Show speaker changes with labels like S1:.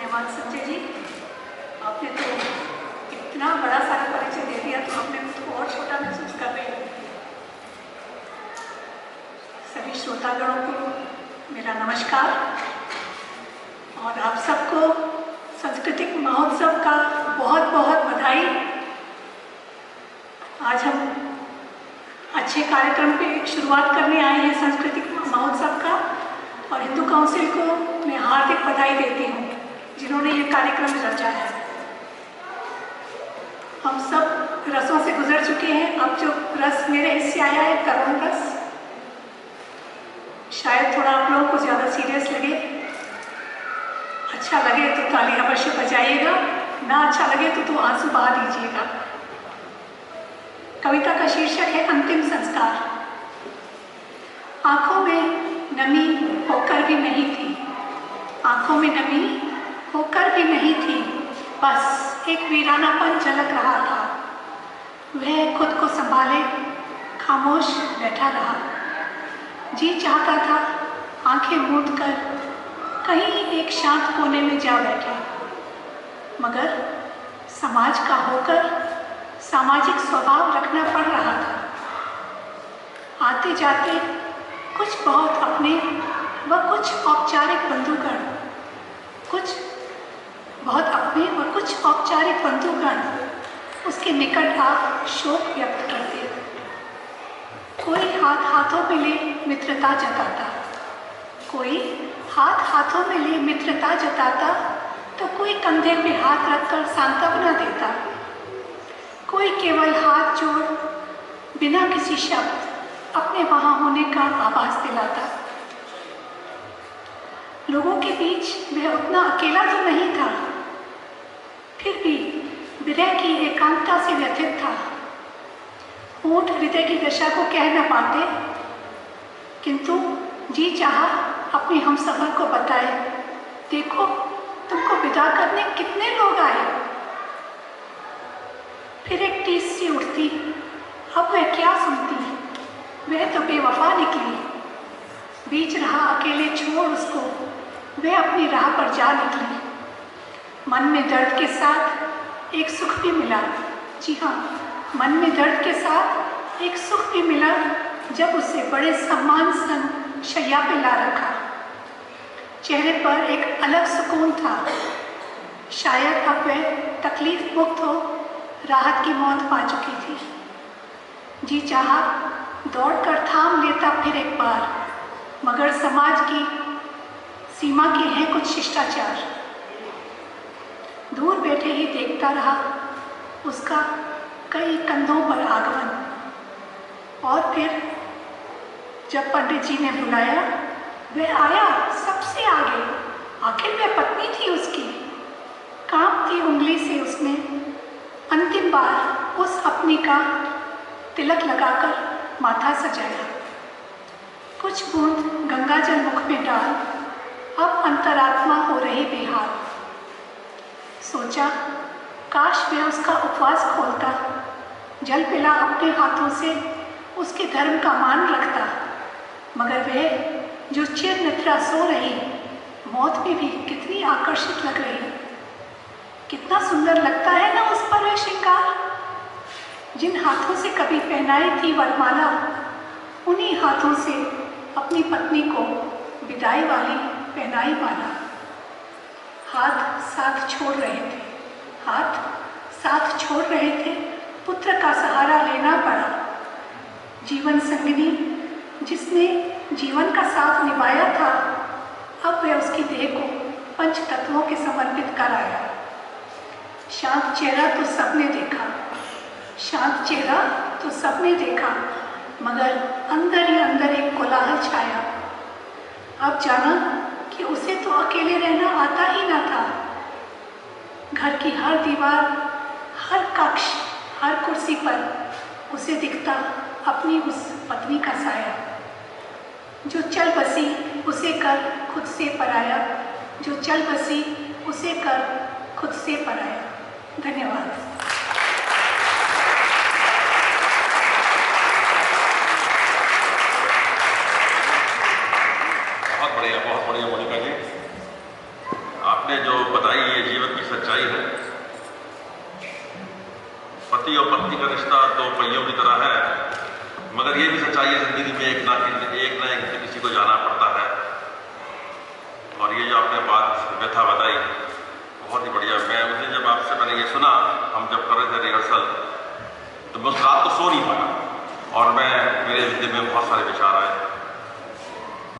S1: धन्यवाद संजय जी, आपने तो इतना बड़ा सारा परिचय दे दिया तो आपने मुझको और छोटा महसूस कर रही हूँ। सभी श्रोतागणों को मेरा नमस्कार और आप सबको सांस्कृतिक महोत्सव का बहुत बहुत बधाई। आज हम अच्छे कार्यक्रम पे शुरुआत करने आए हैं सांस्कृतिक महोत्सव का और हिंदू काउंसिल को मैं हार्दिक बधाई देती हूँ जिन्होंने ये कार्यक्रम रचा है। हम सब रसों से गुजर चुके हैं, अब जो रस मेरे हिस्से आया है करुण रस, शायद थोड़ा आप लोगों को ज़्यादा सीरियस लगे। अच्छा लगे तो ताली अवश्य बजाइएगा, ना अच्छा लगे तो आंसू बहा दीजिएगा। कविता का शीर्षक है अंतिम संस्कार। आंखों में नमी होकर भी नहीं थी, आंखों में नमी होकर भी नहीं थी, बस एक वीरानापन झलक रहा था। वह खुद को संभाले खामोश बैठा रहा। जी चाहता था आंखें मूंद कर कहीं एक शांत कोने में जा बैठे, मगर समाज का होकर सामाजिक स्वभाव रखना पड़ रहा था। आते जाते कुछ बहुत अपने व कुछ औपचारिक बंधुगण, कुछ बहुत अपने व कुछ औपचारिक बंधुगण उसके निकट आ शोक व्यक्त करते। कोई हाथ हाथों में ले मित्रता जताता, कोई हाथ हाथों में ले मित्रता जताता, तो कोई कंधे पे हाथ रखकर सांत्वना देता, कोई केवल हाथ जोड़ बिना किसी शब्द अपने वहाँ होने का आभास दिलाता। लोगों के बीच वह उतना अकेला तो नहीं था, फिर भी विरह की एकांतता से व्यथित था। होंठ हृदय की दशा को कह न पाते, किंतु जी चाहा अपने हमसफर को बताए, देखो तुमको विदा करने कितने लोग आए। फिर एक टीस सी उठती, अब वह क्या सुनती, वह तो बेवफा निकली। बीच रहा अकेले छोड़ उसको, वह अपनी राह पर जा निकली। मन में दर्द के साथ एक सुख भी मिला, जी हाँ, मन में दर्द के साथ एक सुख भी मिला जब उसे बड़े सम्मान संग शैया पे ला रखा। चेहरे पर एक अलग सुकून था, शायद अब वह तकलीफ मुक्त हो राहत की मौत पा चुकी थी। जी चाहा दौड़कर थाम लेता फिर एक बार, मगर समाज की सीमा के हैं कुछ शिष्टाचार। दूर बैठे ही देखता रहा उसका कई कंधों पर आगमन, और फिर जब पंडित जी ने बुलाया वह आया सबसे आगे। आखिर वह पत्नी थी उसकी। कांपती उंगली से उसने अंतिम बार उस अपनी का तिलक लगाकर माथा सजाया। कुछ बूंद गंगाजल मुख में डाल अब अंतरात्मा हो रही बेहाल। सोचा काश वह उसका उपवास खोलता, जल पिला अपने हाथों से उसके धर्म का मान रखता, मगर वह जो चिर निद्रा सो रही, मौत में भी कितनी आकर्षित लग रही। कितना सुंदर लगता है ना उस पर वह श्रृंगार। जिन हाथों से कभी पहनाई थी वरमाला, उन्हीं हाथों से अपनी पत्नी को विदाई वाली पहनाई माला। हाथ साथ छोड़ रहे थे, हाथ साथ छोड़ रहे थे, पुत्र का सहारा लेना पड़ा। जीवन संगिनी जिसने जीवन का साथ निभाया था, अब वह उसकी देह को पंच तत्वों के समर्पित कराया। शांत चेहरा तो सबने देखा, शांत चेहरा तो सबने देखा, मगर अंदर ही अंदर एक कोलाहल छाया। अब जाना कि उसे तो अकेले रहना आता ही ना था। घर की हर दीवार, हर कक्ष, हर कुर्सी पर उसे दिखता अपनी उस पत्नी का साया। जो चल बसी उसे कर खुद से पराया, जो चल बसी उसे कर खुद से पराया। धन्यवाद।
S2: बहुत बढ़िया मोनिका जी। आप आपने जो बताई ये जीवन की सच्चाई है। पति और पत्नी का रिश्ता दो पहियों की तरह है, मगर ये भी सच्चाई है जिंदगी में एक ना एक दिन किसी को जाना पड़ता है। और ये जो आपने बात व्यथा बताई बहुत ही बढ़िया। मैं मुझे जब आपसे मैंने ये सुना, हम जब कर रहे थे रिहर्सल, तो मैं उस रात को सो नहीं पाया और मेरे दिल में बहुत सारे विचार आए।